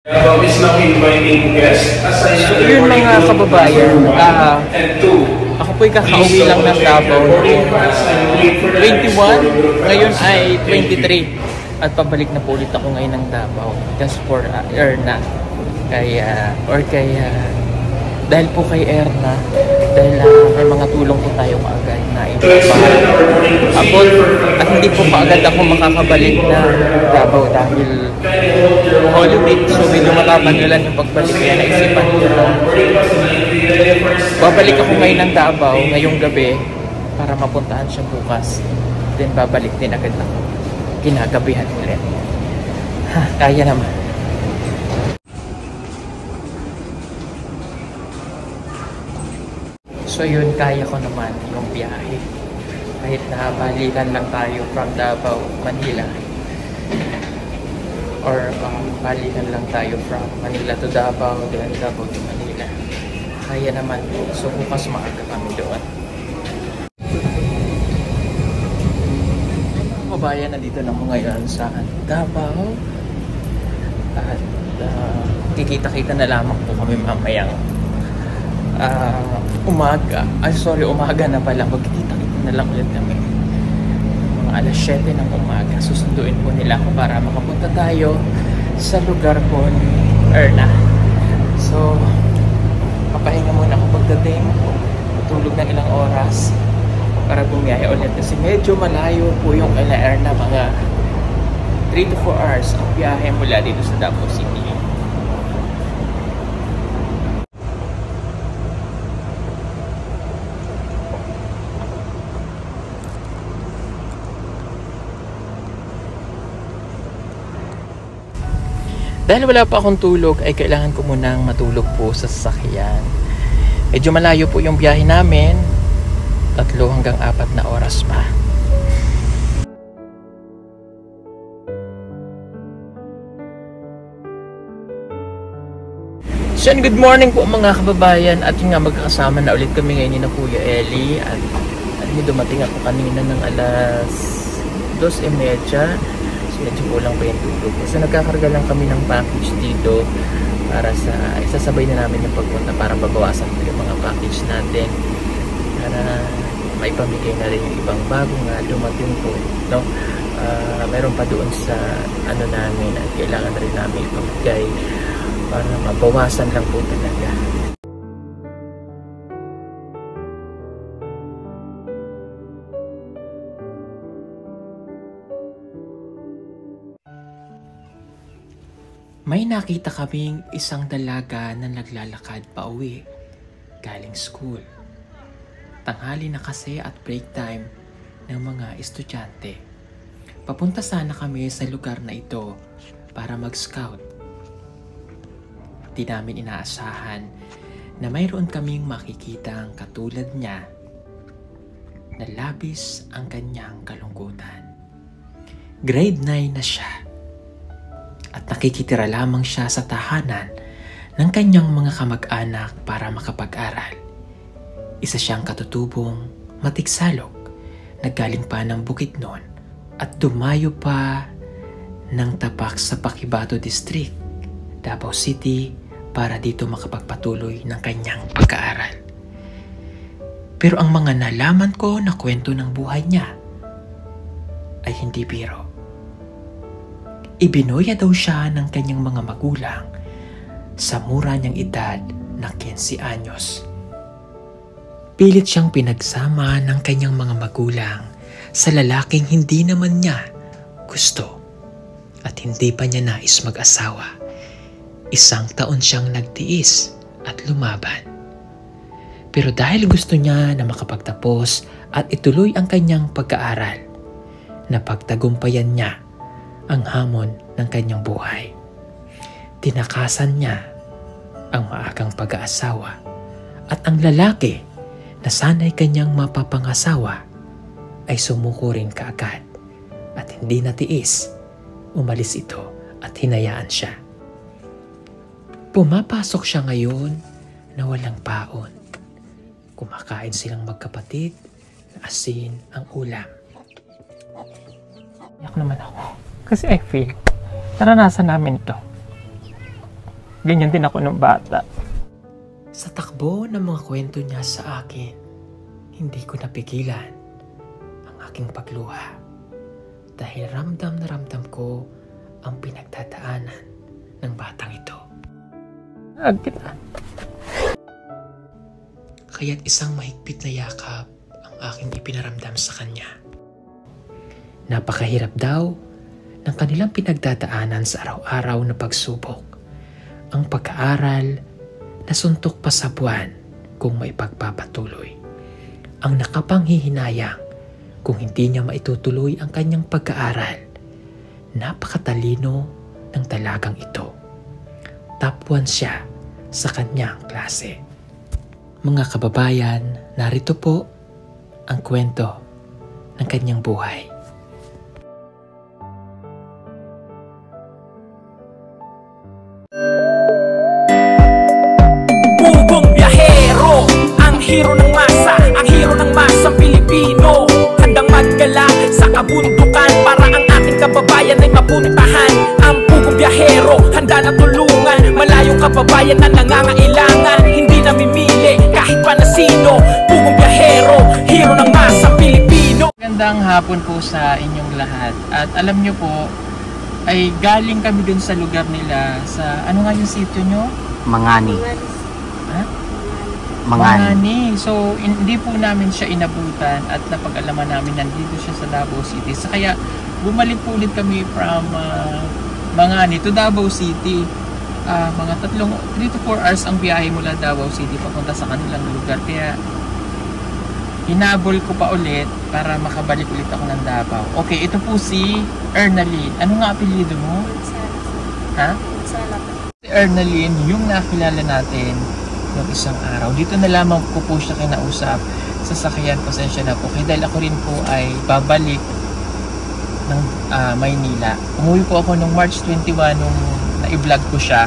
So yun mga kababayan, ako po'y kakauwi lang ng Davao noong 21, ngayon ay 23 at pabalik na po ulit ako ngayon ng Davao just for Erna dahil po kay Erna, dahil may mga tulong po tayo kaagad na ipapabot at hindi po kaagad ako makakabalik na Davao dahil holiday, so medyo matatangalan yung pagbalik, kaya naisipan ko na babalik ako ngayon ng Davao ngayong gabi para mapuntahan siya bukas, then babalik din agad ako kinagabihan ulit. Kaya naman. So yun, kaya ko naman yung biyahe. Kahit na balikan lang tayo from Davao, Manila. Or balikan lang tayo from Manila to Davao, then Davao to Manila. Kaya naman. So bukas maaga kami doon. Kabayan, nandito na ako ngayon sa Davao. At kikita-kita na lamang po kami mamayang umaga na pala, magkikita-kita na lang ulit kami mga alas 7 ng umaga. Susunduin po nila ako para makapunta tayo sa lugar ko ni Erna. So papahinga muna ako pagdating, tutulog ng ilang oras para bumiyaya ulit kasi medyo malayo po yung kay Erna, mga 3 to 4 hours ang biyahe mula dito sa Davao City. Dahil wala pa akong tulog, ay kailangan ko munang matulog po sa sasakyan. Medyo malayo po yung biyahe namin, 3 hanggang 4 na oras pa. So good morning po mga kababayan, at yung nga magkakasama na ulit kami ngayon ni na Kuya Eli, at dumating ako kanina ng alas 2:30. Medyo kulang pa yung tulog. So nagkakarga lang kami ng package dito para sa isasabay na namin yung pagpunta para babawasan po yung mga package natin para maipamigay na rin yung ibang bago nga dumating po, no? Meron pa doon sa ano namin at kailangan rin namin ipamigay para mabawasan lang po talaga. May nakita kaming isang dalaga na naglalakad pa uwi galing school. Tanghali na kasi at break time ng mga estudyante. Papunta sana kami sa lugar na ito para mag-scout. Di namin inaasahan na mayroon kaming makikitang katulad niya na labis ang kanyang kalungkutan. Grade 9 na siya. At nakikitira lamang siya sa tahanan ng kanyang mga kamag-anak para makapag-aral. Isa siyang katutubong matiksalok na galing pa ng Bukidnon at dumayo pa ng tapak sa Paquibato District, Davao City para dito makapagpatuloy ng kanyang pag-aaral. Pero ang mga nalaman ko na kwento ng buhay niya ay hindi biro. Ibinuya daw siya ng kanyang mga magulang sa mura niyang edad na 15 anyos. Pilit siyang pinagsama ng kanyang mga magulang sa lalaking hindi naman niya gusto at hindi pa niya nais mag-asawa. 1 taon siyang nagtiis at lumaban. Pero dahil gusto niya na makapagtapos at ituloy ang kanyang pag-aaral, napagtagumpayan niya ang hamon ng kanyang buhay. Tinakasan niya ang maagang pag-aasawa at ang lalaki na sana'y kanyang mapapangasawa ay sumuko rin kaagad at hindi natiis. Umalis ito at hinayaan siya. Pumapasok siya ngayon na walang paon. Kumakain silang magkapatid na asin ang ulam. Iyak naman ako. Kasi I feel, naranasan namin ito. Ganyan din ako nung bata. Sa takbo ng mga kwento niya sa akin, hindi ko napigilan ang aking pagluha dahil ramdam na ramdam ko ang pinagdadaanan ng batang ito. Kita. Kaya't isang mahigpit na yakap ang aking ipinaramdam sa kanya. Napakahirap daw ng kanilang pinagdadaanan sa araw-araw na pagsubok. Ang pag-aaral na suntok pa sa buwan kung may pagpapatuloy. Ang nakapanghihinayang kung hindi niya maitutuloy ang kanyang pag-aaral. Napakatalino ng dalagang ito. Top 1 siya sa kanyang klase. Mga kababayan, narito po ang kwento ng kanyang buhay. Pugong biyahero, ang hero ng masa, ang hero ng masang Pilipino. Handang maggala sa kabundukan para ang ating kababayan ay mapuntahan. Ang pugong biyahero, handa na tulungan malayong kababayan na nangangailangan. Hindi namimili kahit pa na sino. Pugong biyahero, hero ng masang Pilipino. Magandang hapon po sa inyong lahat. At alam nyo po, ay galing kami dun sa lugar nila. Sa ano nga yung sitio nyo? Mangani. Ha? Mangani. So, hindi po namin siya inabutan at napag-alaman namin nandito siya sa Davao City. So, kaya bumalik po ulit kami from Mangani to Davao City. Mga 3 to 4 hours ang biyahe mula Davao City papunta sa kanilang lugar. Kaya hinabol ko pa ulit para makabalik ulit ako ng Davao. Okay, ito po si Ernaline. Ano nga apelyido mo? Ha? Si Ernaline, yung nakilala natin ng isang araw. Dito na lamang ko po siya kinausap sa sakyan. Pasensya na po. Kaya dahil ako rin po ay babalik ng Maynila. Umuwi po ako nung March 21 nung na-vlog ko siya.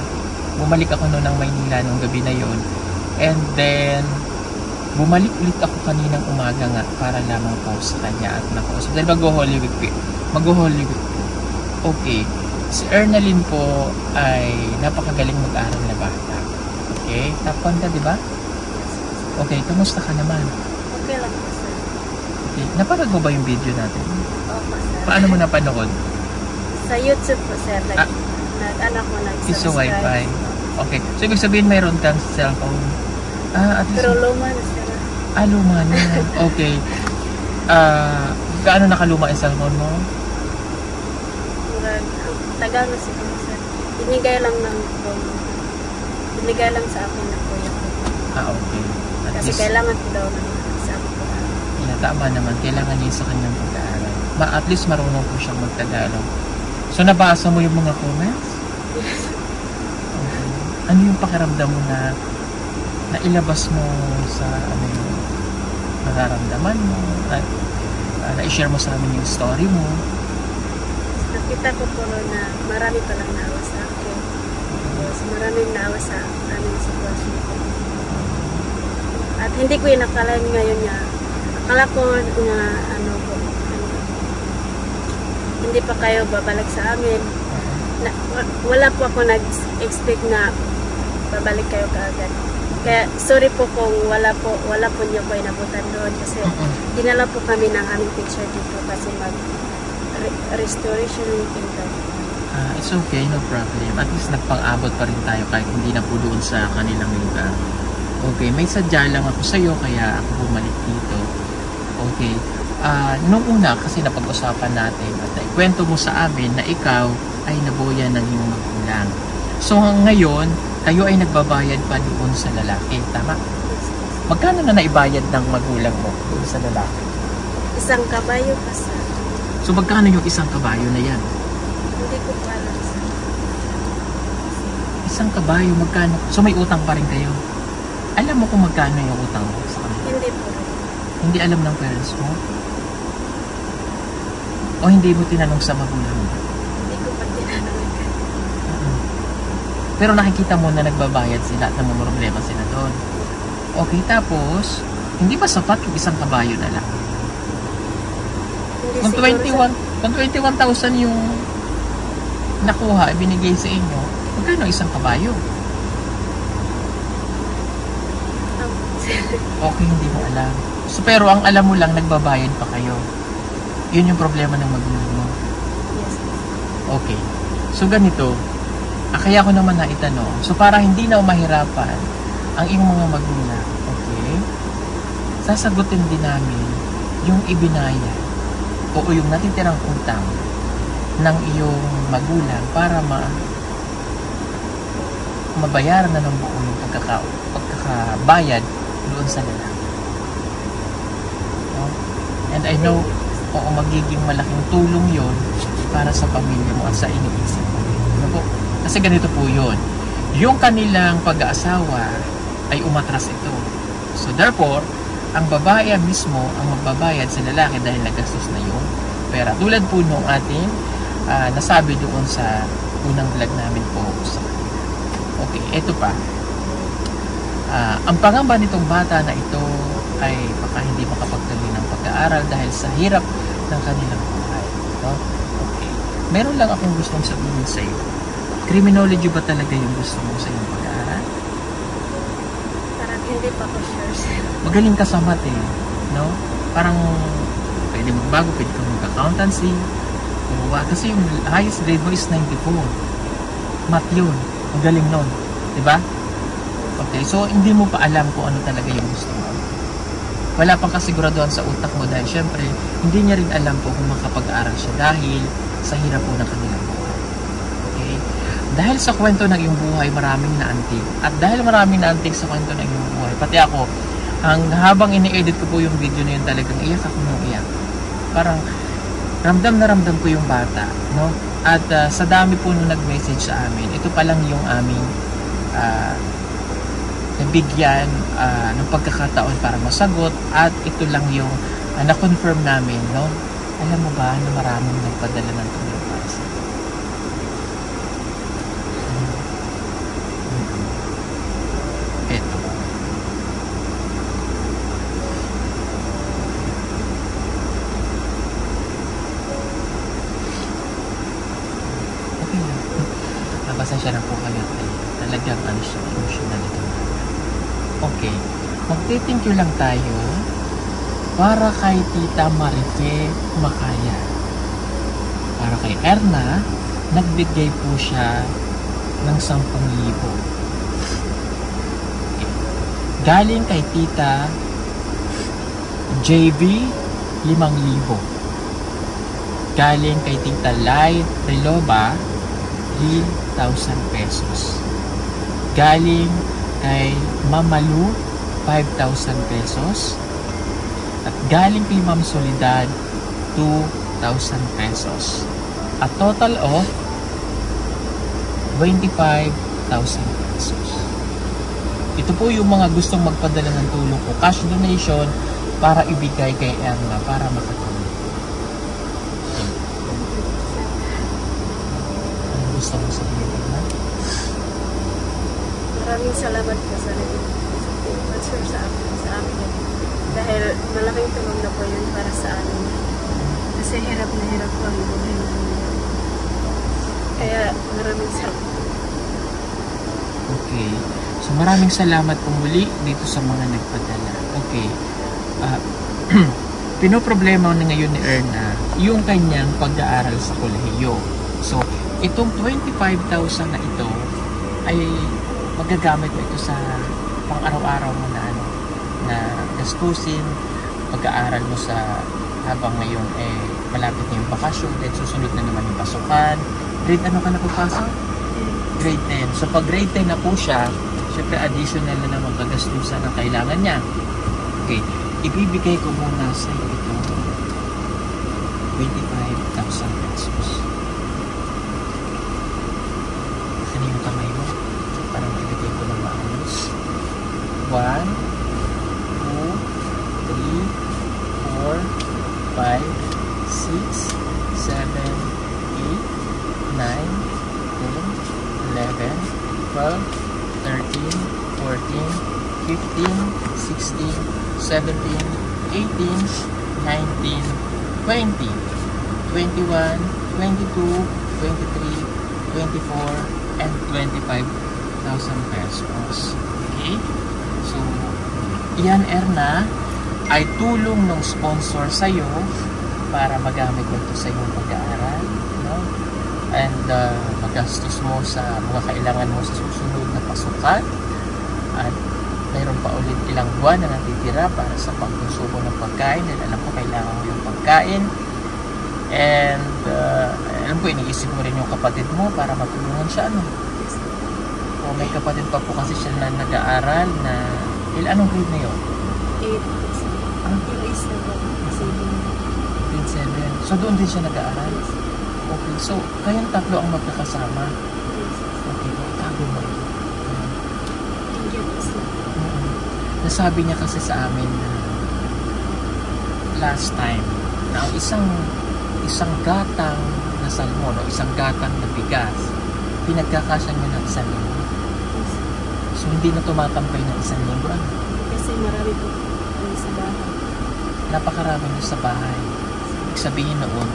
Bumalik ako noon ng Maynila nung gabi na yon. And then bumalik ulit ako kaninang umaga nga para lamang po sa kanya at nakausap. Dahil mag-Holy Week po. Mag-Holy Week po. Okay. Si Ernaline po ay napakagaling mag-aral na bata. Okay? Top 1 ka, di ba? Okay, kumusta ka naman? Okay lang po, sir. Okay. Napanood mo ba yung video natin? Opo, sir. Paano mo napanood? Sa YouTube po, sir. Nag-anak mo Iso nag-subscribe. Wi-Fi. Okay. So, ibig sabihin mayroon kang cellphone? At least, Pero luma na, sir. luma na. Okay. Gaano nakaluma yung cellphone mo? Tagal na siguro, sir. Binigay lang sa akin na kuya ko. Okay. At Kasi least, kailangan ko daw naman sa akin ko. tama naman. Kailangan niya sa kanyang pag-aaral. At least marunong po siyang magtagalog. So, nabasa mo yung mga comments? Yes. Okay. Ano yung pakiramdam mo na nailabas mo sa ano yung nararamdaman mo at na-share mo sa amin yung story mo? Nakita ko po na marami palang naawa sa akin. Yes, maraming naawa sa aming sitwasyon ko. At hindi ko inakalain ngayon niya. Akala ko na hindi pa kayo babalik sa amin. Wala po ako nag-expect na babalik kayo kaagad. Kaya sorry po kung wala po niyo ko inabutan doon kasi dinala po kami ng aming picture dito kasi restoration weekend daw. It's okay, no problem. At least nagpang-abot pa rin tayo kahit hindi na po doon sa kanilang lugar. Okay, may sadya lang ako sa'yo kaya ako bumalik dito. Okay. Nung una kasi napag-usapan natin at naikwento mo sa amin na ikaw ay naboya ng iyong magulang. So ngayon, kayo ay nagbabayad pa doon sa lalaki, tama? Magkano na naibayad ng magulang mo doon sa lalaki? Isang kabayo pa sa... So magkano yung isang kabayo na yan? Hindi ko pa alam sa... Isang kabayo, magkano? So may utang pa rin kayo? Alam mo kung magkano yung utang mo sa kanila? Hindi po. Hindi alam ng parents mo? O hindi mo tinanong sa magulang mo? Hindi ko pa tinanong. Pero nakikita mo na nagbabayad sila at namumroblema sila doon. Okay, tapos, hindi ba sapat yung isang kabayo na lang? Kung 21,000 yung nakuha, binigay sa inyo, magkano isang kabayo? Okay, hindi mo alam. So, pero ang alam mo lang, nagbabayad pa kayo. Yun yung problema ng magulang mo. Yes. Okay. So, ganito. Kaya ko naman na itanong. So, para hindi na mahirapan ang iyong mga magulang, okay? Sasagutin din namin yung ibinayad o yung natitirang utang ng iyong magulang para mabayaran na ng buo yung pagkakabayad doon sa lalaki. No? And I know, magiging malaking tulong yon para sa pamilya mo at sa iniisip mo. Ano po? Kasi ganito po yun. Yung kanilang pag-aasawa ay umatras ito. So therefore, ang babae mismo ang magbabayad sa lalaki dahil nagastos na yung pera. Tulad po nung ating nasabi doon sa unang vlog namin po sa okay, ito pa. Ang pangamba nitong bata na ito ay baka hindi makapagtuloy ng pag-aaral dahil sa hirap ng kanilang buhay. No? Okay. Meron lang akong gustong sabihin sa iyo. Criminology ba talaga yung gusto mo sa iyong pag-aaral? Parang hindi pa ko sure, sir. Magaling ka sa math eh. No? Parang pwede magbago, pwede kang mag-accountancy. Kasi yung highest grade mo is 94. Math yun. Magaling nun. Diba? Okay, so hindi mo pa alam kung ano talaga yung gusto mo. Wala pang kasiguraduhan sa utak mo dahil syempre, hindi niya rin alam po kung makapag-aral siya dahil sa hirap po ng kanilang buhay. Okay? Dahil sa kwento ng iyong buhay, maraming naantig. At dahil maraming naantig sa kwento ng iyong buhay, pati ako, habang ini-edit ko po yung video na yun, talagang iyak ako nung iyak. Parang ramdam na ramdam ko yung bata, no? At sa dami po nung nag-message sa amin, ito pa lang yung aming nabigyan ng pagkakataon para masagot at ito lang yung na-confirm namin, no? Alam mo ba na maraming nagpadala ng tulong para sa ito? Ito. Okay lang. Pasensya na po kayo. Talagang siya, emotional ito. Okay. Magti-thank you lang tayo para kay Tita Marife Makaya. Para kay Erna, nagbigay po siya ng 10,000. Okay. Galing kay Tita JV, 5,000. Galing kay Tita Lai Reloba, 3,000 pesos. Galing kay Mamalu, 5,000 pesos. At galing kay Ma'am Soledad, 2,000 pesos. A total of 25,000 pesos. Ito po yung mga gustong magpadala ng tulong ko. Cash donation para ibigay kay Erna para makatulong. Ano gusto mo sabihin, Erna? Maraming salamat po sa nag-sponsor sa amin. Dahil malaking tulong na po yun para sa amin. Kasi hirap na hirap po ang buhay namin. Kaya maraming salamat. Okay. So maraming salamat po muli dito sa mga nagpadala. Okay. Pinoproblema na ngayon ni Erna yung kanyang pag-aaral sa kolehiyo. So itong 25,000 na ito ay magagamit mo ito sa pang-araw-araw mo na gastusin, pag-aaral mo sa habang ngayon malapit na yung bakasyon, then susunod na naman yung pasukan. Grade ano ka na pagpasok? Grade 10. So pag grade 10 na po siya, syempre additional na naman kagastusan ang kailangan niya. Okay, ibibigay ko muna sa iyo ito 25,000 pesos. Ano yung kamay mo? Para maibigay ko ng maayos. 1, 2, 3, 4, 5, 6, 7, 8, 9, 10, 11, 12, 13, 14, 15, 16, 17, 18, 19, 20, 21, 22, 23, 24, and 25,000 pesos. Okay? So, Iyan, Erna, ay tulong ng sponsor sa'yo para magamit mo ito sa iyong pag-aaral, no? And magastos mo sa mga kailangan mo sa susunod na pasukan. At mayroon pa ulit ilang buwan na natitira para sa pagkonsumo ng pagkain. Dahil alam ko kailangan mo yung pagkain. And alam ko, iniisip mo rin yung kapatid mo para matulungan siya, ano? O may kapatid pa po kasi siya na nag-aaral na anong grade na yun? 8. Yung isa po. Grade 7. So doon din siya nag-aaral? Okay, so kayong tatlo ang magkakasama? Okay, itago mo rin. Nasabi niya kasi sa amin na last time na isang gatang na salmon o isang gatang na bigas pinagkakasya niyo ng 1 linggo. So hindi na tumatampay ng 1 linggo, ano? Kasi marami po sa bahay. Napakarami niyo sa bahay. Ibig sabihin noon,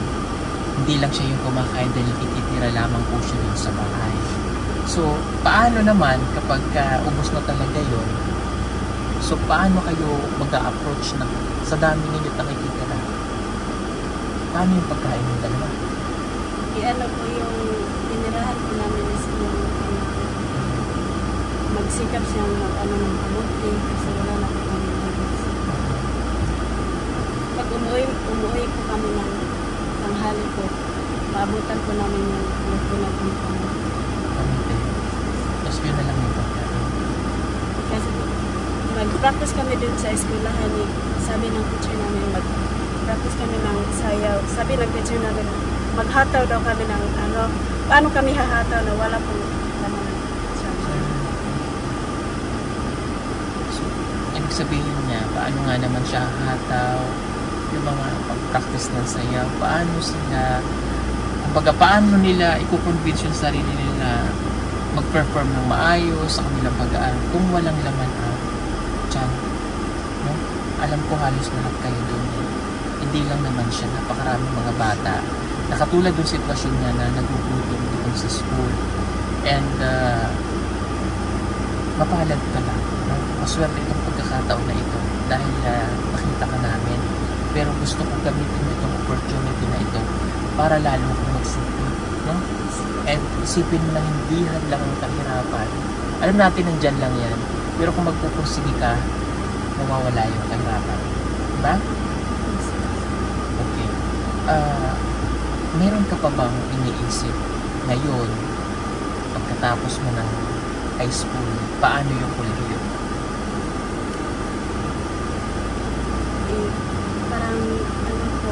hindi lang siya yung kumakain dahil nakikitira lamang po siya yun sa bahay. So paano naman kapag ubos na talaga yun? So paano kayo mag-a-approach na sa dami ninyo nakikitira? Paano yung pagkain ng dalawa? Ano po yung tinirahan po namin is yung magsikap siyang ng kamuti kasi wala na po kami nagis. Pag umuwi po kami ng tanghali po, maabutan po namin yung pinag po kamuti. Tapos yun na lang yung pagkain. Kasi mag-practice kami dun sa eskwelahan eh. Sabi ng teacher namin mag-practice kami ng sayaw. Sabi ng teacher namin maghataw daw kami ng paano kami hahataw na wala pong So, ibig sabihin niya, paano nga naman siya hahataw, yung mga pag-practice ng sayaw, paano sila, kumbaga paano nila i-convince yung sarili nila mag-perform ng maayos sa kanilang pag-aaral kung walang laman ang tiyan, no? Alam ko halos lahat kayo doon hindi lang naman siya, napakaraming mga bata na katulad yung sitwasyon niya na nagugutom doon sa school. And mapalad ka lang, no? Maswerte itong pagkakataon na ito dahil nakita ka namin, pero gusto kong gamitin mo itong opportunity na ito para lalo kong magsipin, no? And isipin mo na hindi hadlang ang kahirapan. Alam natin nandyan lang yan, pero kung magpupursige ka, mawawala yung kahirapan, diba? Okay. Meron ka pa bang iniisip ngayon pagkatapos mo ng high school, paano yung kolehiyo? Parang po,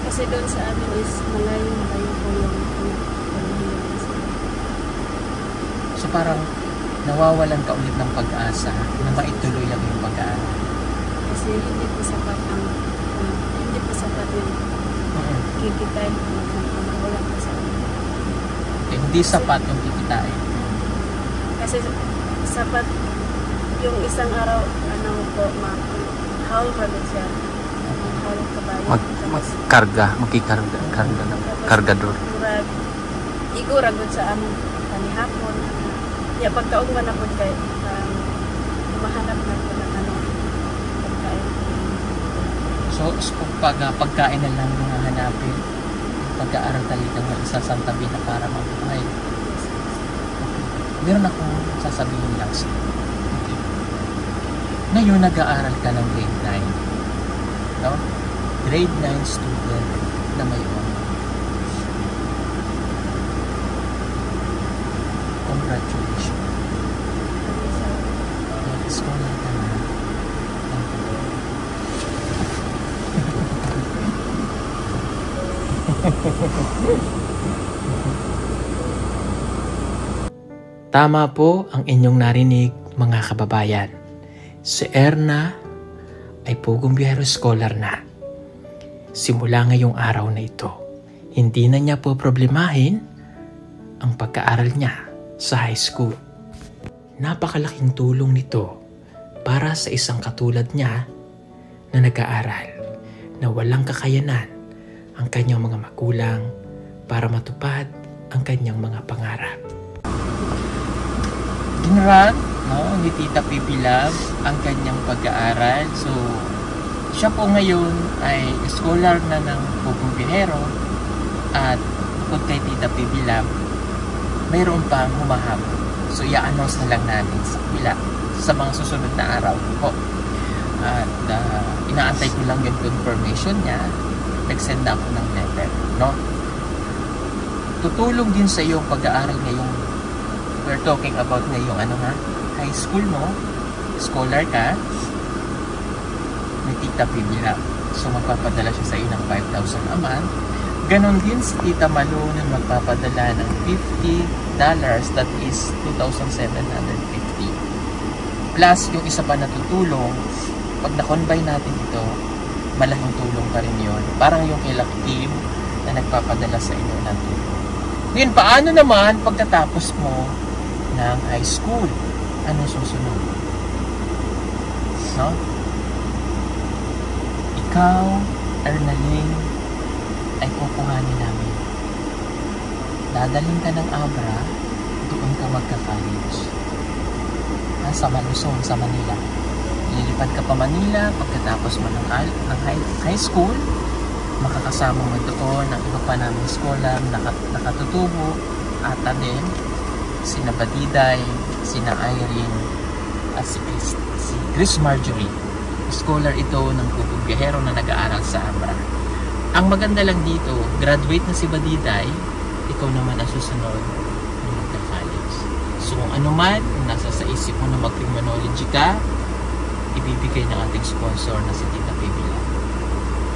kasi doon sa amin is malayo po yung kolehiyo. So parang nawawalan ka ulit ng pag-asa na maituloy lang yung pag-aaral. Kasi hindi po sapat yung kikitain po na wala po sa amin. Okay, hindi sapat yung kikitain. Kasi sapat yung isang araw, haul pagod siya. Haul kabayo. Magkikarga ng kargador. Iguragod sa among kanihapon. Ya pagkaugman na po kay mahanap na po ng pagkain. So pag pagkain na lang mga hanapin, pag-aaral talagang isasantabi na para mabuhay. Meron akong sasabihin lang sa'yo. Okay. Ngayon nag-aaral ka ng grade 9. No? Grade 9 student na may honor. Congratulations. Let's go na ka na. Tama po ang inyong narinig, mga kababayan. Si Erna ay Pugong Biyahero Scholar na. Simula ngayong araw na ito, hindi na niya po problemahin ang pagkaaral niya sa high school. Napakalaking tulong nito para sa isang katulad niya na nag-aaral na walang kakayanan ang kanyang mga magulang para matupad ang kanyang mga pangarap. Ginran, no, ni Tita Pipi Love ang kanyang pag-aaral. So, siya po ngayon ay scholar na ng Pugong Biyahero at bukod kay Tita Pipi Love, mayroon pang humahabol. So, i-announce na lang namin sa kabila sa mga susunod na araw po. At inaantay ko lang yung confirmation niya. Nag-send na ako ng letter, no? Tutulong din sa iyong pag-aaral ngayong we're talking about ngayong high school mo, scholar ka, may Tita Pipi Love. So magpapadala siya sa iyo ng 5,000 a month. Ganon din si Tita Malu na magpapadala ng $50, that is 2,750. Plus yung isa pa na tutulong, pag na-combine natin ito, malaking tulong pa rin yun. Parang yung kay Lucky Team na nagpapadala sa inyo ng tulong. Ngayon, paano naman pagkatapos mo ng high school? Ano susunod? No? Ikaw, Ernaling, ay kukuhanin namin. Dadaling ka ng Abra, doon ka magka-college. Sa Malusong, sa Manila. Lilipad ka pa Manila pagkatapos mo ng high school. Makakasama mo doon ng iba pa namin scholar nakatutubo ata din sina Badiday, sina Irene at si Chris Marjorie. Scholar ito ng Pugong Biyahero na nag-aaral sa Abra. Ang maganda lang dito, graduate na si Badiday, ikaw naman ang susunod na magka-college. So kung ano man, kung nasa sa isip mo na mag-criminology ka, ibibigay ng ating sponsor na si Tita Pipi Love.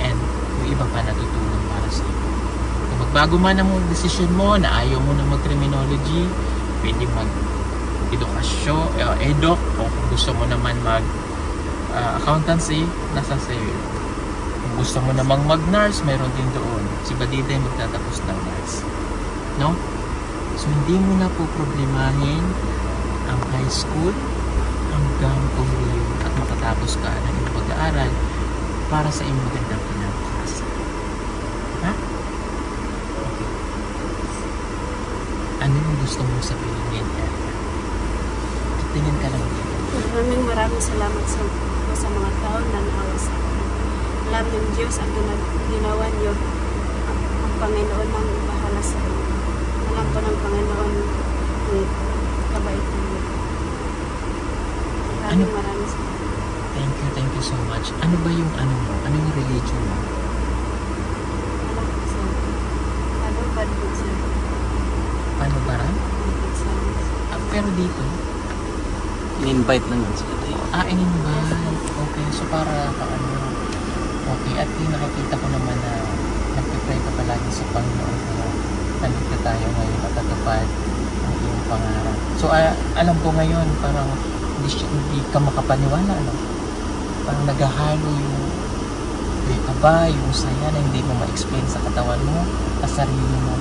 And yung iba pa natutulong para sa iyo. Kung magbago man ang decision mo na ayaw mo na mag-criminology, pwede mag-edukasyon, eduk, o kung gusto mo naman mag-accountancy, nasa sa iyo. Kung gusto mo namang mag-nurse, mayroon din doon. Si Badiday magtatapos ng nurse. No? So hindi mo na po problemahin ang high school hanggang kumuli at makatapos ka ng iyong pag-aaral para sa iyong magandang kinabukasan. Ha? Okay. Ano yung gusto mong sabihin ngayon, Erika? Tingin ka lang dito. Maraming salamat sa mga tao na naawa sa akin. Alam ng Diyos ang ginawa niyo ang Panginoon ang bahala sa inyo. Alam ko ng Panginoon ang kabaitan niyo. Maraming salamat. Thank you so much. Ano ba yung ano yung religion mo? Ano ba religion? Paano ba rin? Pero dito? In-invite lang yun sila tayo. In-invite. Okay, so para paano? Okay, at nakikita ko naman na nagpipray ka palagi sa Panginoon na nandito tayo ngayon at tatupad ang iyong pangarap. So, alam ko ngayon, parang hindi ka makapaniwala, no? Parang naghahalo yung kaba, yung saya na hindi mo ma-explain sa katawan mo, sa sarili mo.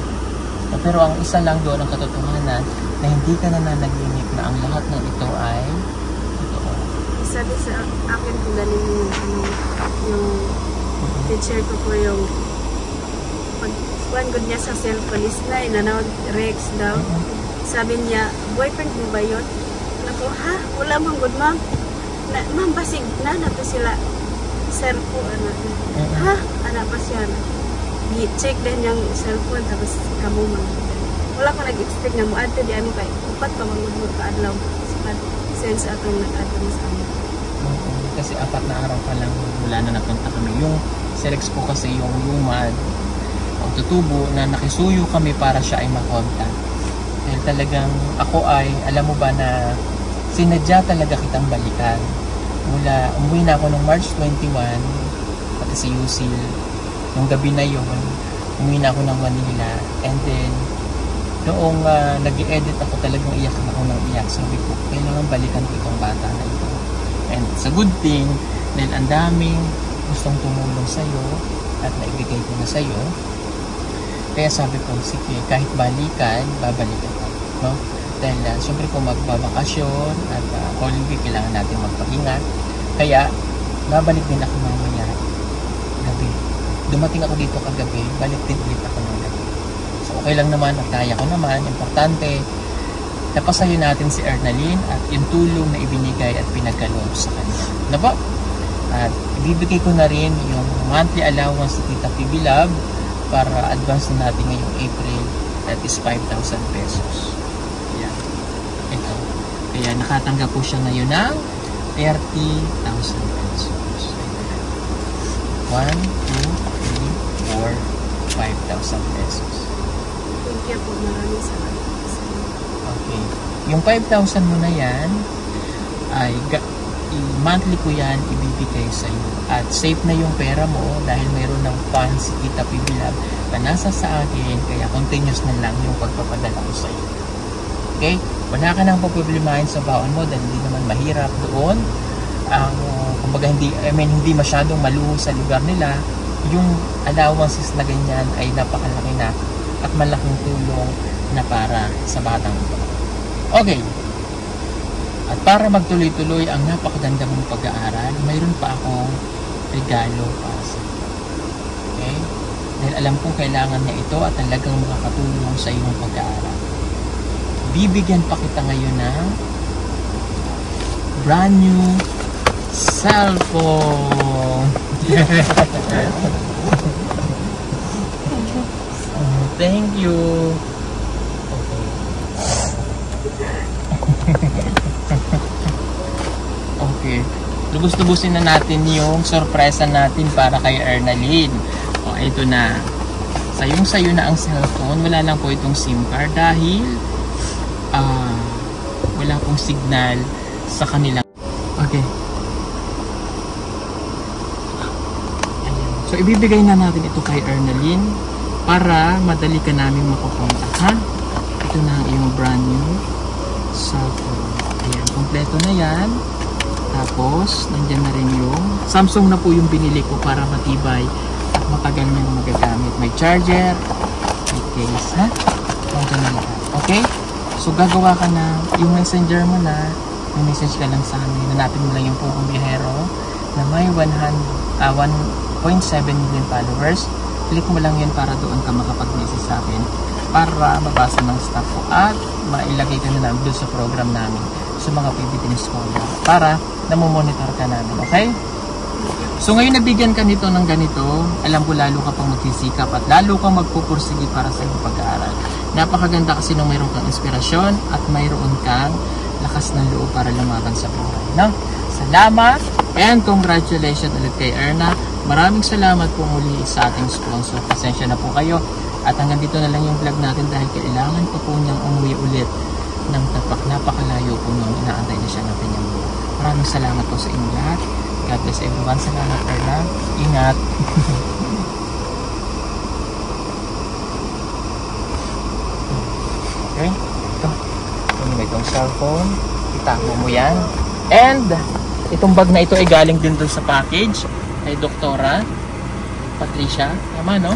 Pero ang isa lang doon ang katotohanan na hindi ka nananaginip na ang lahat ng ito ay totoo. Sabi sa akin kung galing yung teacher ko po yung pag good niya sa cellphone is na inanawag Rex daw. Sabi niya, boyfriend mo ba yun? Ako, ha? Wala mong good ma'am. Ma'am, basig na to sila. Cellphone, ha? Anak pa siya. I-check din yung cellphone, tapos kamo mga. Wala ko nag-expect na mo ato di ano kay upat pa magmud ka adlaw sa sense atong nag-adlaw sa amin. Kasi 4 na araw pa lang mula na napunta kami. Yung Selex po kasi yung lumad ang tutubo na nakisuyo kami para siya ay makontak. Dahil talagang ako ay, alam mo ba na sinadya talaga kitang balikan. Umuwi na ako noong March 21 pati si Yusil. Nung gabi na yun, umuwi na ako ng Manila. And then, noong nag-i-edit ako, talagang iyak ako ng iyak. Sabi ko, kailangan balikan ko itong bata na ito. And it's a good thing dahil ang daming gustong tumulong sa'yo at naibigay ko na sa'yo. Kaya sabi ko, sige, kahit balikan, babalikan ko. No? Dahil siyempre kung magbabakasyon at Holy Week, kailangan natin magpahinga. Kaya, babalik din ako mamaya gabi. Dumating ako dito kagabi, balik din ulit ako ng gabi. So, okay lang naman at kaya ko naman. Importante, napasayo natin si Ernalyn at yung tulong na ibinigay at pinagkaloob sa kanya. Na ba? At ibibigay ko na rin yung monthly allowance sa Tita PB Love para advance na natin ngayong April, that is 5,000 pesos. Ayan. Ito. Kaya nakatanggap po siya ngayon ng 30,000 pesos. 1, 2, 3, 4, 5,000 pesos. Thank you po. Maraming salamat. Okay. Yung 5,000 mo na yan, ay monthly ko yan ibibigay sa iyo. At safe na yung pera mo dahil mayroon ng funds si Tita PB Love na nasa sa akin, kaya continuous na lang yung pagpapadala ko sa iyo. Okay? Wala ka nang paproblemahin sa baon mo dahil hindi naman mahirap doon. Kumbaga hindi masyadong maluho sa lugar nila. Yung allowances na ganyan ay napakalaki na at malaking tulong na para sa batang ito. Okay. At para magtuloy-tuloy ang napakaganda mong pag-aaral, mayroon pa akong regalo para sa iyo. Okay? Dahil alam kong kailangan niya ito at talagang makakatulong sa iyong pag-aaral. Bibigyan pa kita ngayon ng brand new cellphone. Thank you. Okay. Lubos-lubusin na natin yung sorpresa natin para kay Ernalyn. O, ito na. Sayong-sayo na ang cellphone. Wala lang po itong SIM card dahil wala pong signal sa kanila. Okay. Ayan. So, ibibigay na natin ito kay Ernalyn para madali ka namin makukonta. Ha? Ito na ang iyong brand new cellphone. Ayan. Kompleto na yan. Tapos, nandyan na rin yung Samsung na po yung binili ko para matibay at matagal nang magagamit. May charger, may case, ha? Nandyan na lahat. Okay? So, gagawa ka na, yung messenger mo na, may message ka lang sa amin. Hanapin mo lang yung Pugong Biyahero na may 1.7 million followers. Click mo lang yun para doon ka makapag-message sa akin para mabasa ng staff ko at mailagay ka na namin doon sa program namin sa mga PBT Scholar para namomonitor ka namin, okay? So ngayon nabigyan ka nito ng ganito, alam ko lalo ka pang magsisikap at lalo kang magpupursige para sa iyong pag-aaral. Napakaganda kasi nung mayroon kang inspirasyon at mayroon kang lakas ng loob para lumaban sa buhay, no? Salamat and congratulations ulit kay Erna. Maraming salamat po muli sa ating sponsor. Pasensya na po kayo at hanggang dito na lang yung vlog natin dahil kailangan pa po niyang umuwi ulit ng Tapak. Napakalayo po nung inaantay na siya ng kanyang buhay. Maraming salamat po sa inyo lahat. God bless everyone. Salamat, Erna. Ingat. Okay. Ito. Ito may itong cellphone. Itago mo yan. And itong bag na ito ay galing din doon sa package kay Doktora Patricia. Tama, no?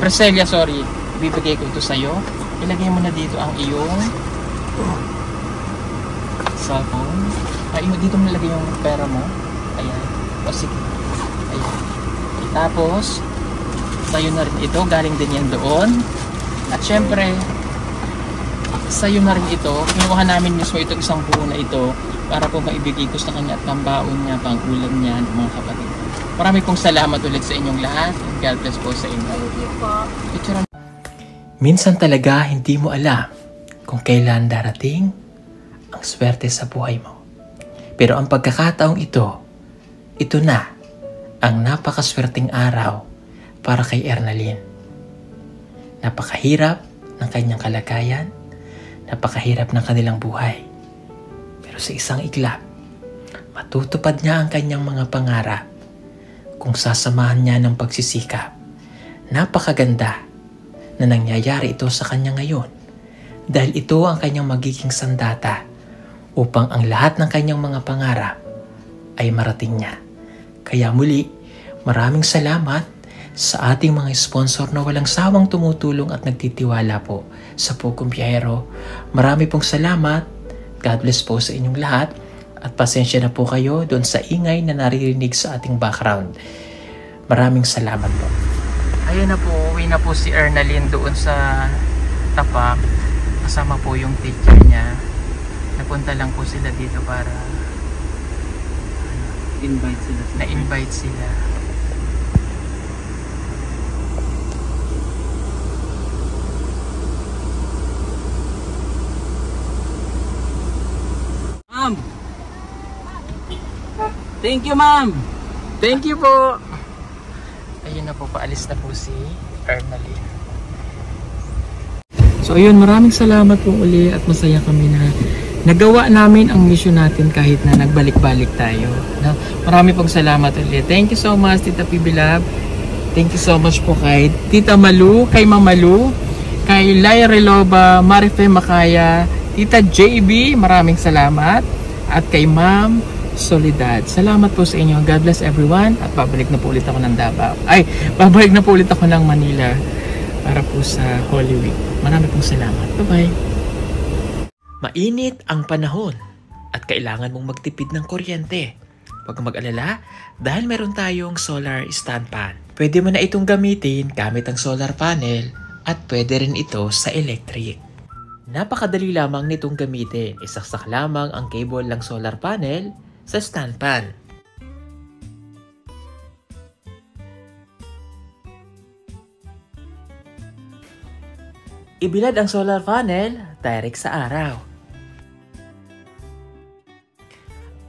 Preselia, sorry. Ibibigay ko ito sa'yo. Ilagay mo na dito ang iyong cellphone. Dito mo nalagay yung pera mo. Ayan. O sige. Ayan. Tapos, sa'yo na rin ito. Galing din yan doon. At syempre, sa'yo na rin ito. Kinuha namin mismo itong isang buo na ito para po maibigay ko sa kanya at pambaon niya, pang ulam niya, ng mga kapatid. Marami pong salamat ulit sa inyong lahat. God bless po sa inyo. Thank you po. Minsan talaga hindi mo alam kung kailan darating ang swerte sa buhay mo. Pero ang pagkakataong ito na ang napakaswerteng araw para kay Ernalyn. Napakahirap ng kanyang kalagayan, napakahirap ng kanilang buhay. Pero sa isang iglap, matutupad niya ang kanyang mga pangarap kung sasamahan niya ng pagsisikap. Napakaganda na nangyayari ito sa kanya ngayon dahil ito ang kanyang magiging sandata upang ang lahat ng kanyang mga pangarap ay marating niya. Kaya muli, maraming salamat sa ating mga sponsor na walang sawang tumutulong at nagtitiwala po sa Pugong Biyahero. Marami pong salamat. God bless po sa inyong lahat at pasensya na po kayo doon sa ingay na naririnig sa ating background. Maraming salamat po. Ayun na po, uwi na po si Ernalyn doon sa Tapak kasama po yung teacher niya. Napunta lang po sila dito para Invite sila. na-invite sila. Ma'am! Thank you, ma'am! Thank you po! Ayun na po, paalis na po si Ermeline. So ayun, maraming salamat po uli at masaya kami na nagawa namin ang mission natin kahit na nagbalik-balik tayo. No? Marami pong salamat ulit. Thank you so much, Tita Pibilab. Thank you so much po kay Tita Malu, kay Mama Malu, kay Laia Reloba, Marife Makaya, Tita JB, maraming salamat. At kay Ma'am Soledad. Salamat po sa inyo. God bless everyone. At babalik na po ulit ako ng Davao. Babalik na po ulit ako ng Manila para po sa Holy Week. Marami pong salamat. Bye-bye. Mainit ang panahon at kailangan mong magtipid ng kuryente. Huwag kang mag-alala dahil meron tayong solar stand pan. Pwede mo na itong gamitin gamit ang solar panel at pwede rin ito sa electric. Napakadali lamang nitong gamitin. Isaksak lamang ang cable ng solar panel sa stand pan. Ibilad ang solar panel direct sa araw.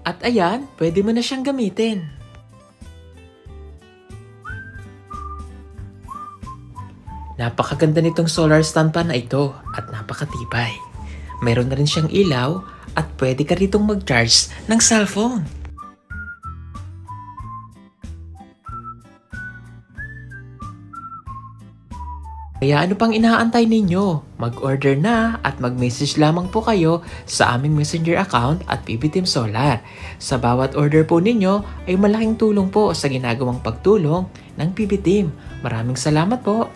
At ayan, pwede mo na siyang gamitin. Napakaganda nitong solar stand pan na ito at napakatibay. Meron na rin siyang ilaw at pwede ka ritong mag-charge ng cellphone. Kaya ano pang inaantay ninyo? Mag-order na at mag-message lamang po kayo sa aming messenger account at PB Team Solar. Sa bawat order po ninyo ay malaking tulong po sa ginagawang pagtulong ng PB Team. Maraming salamat po!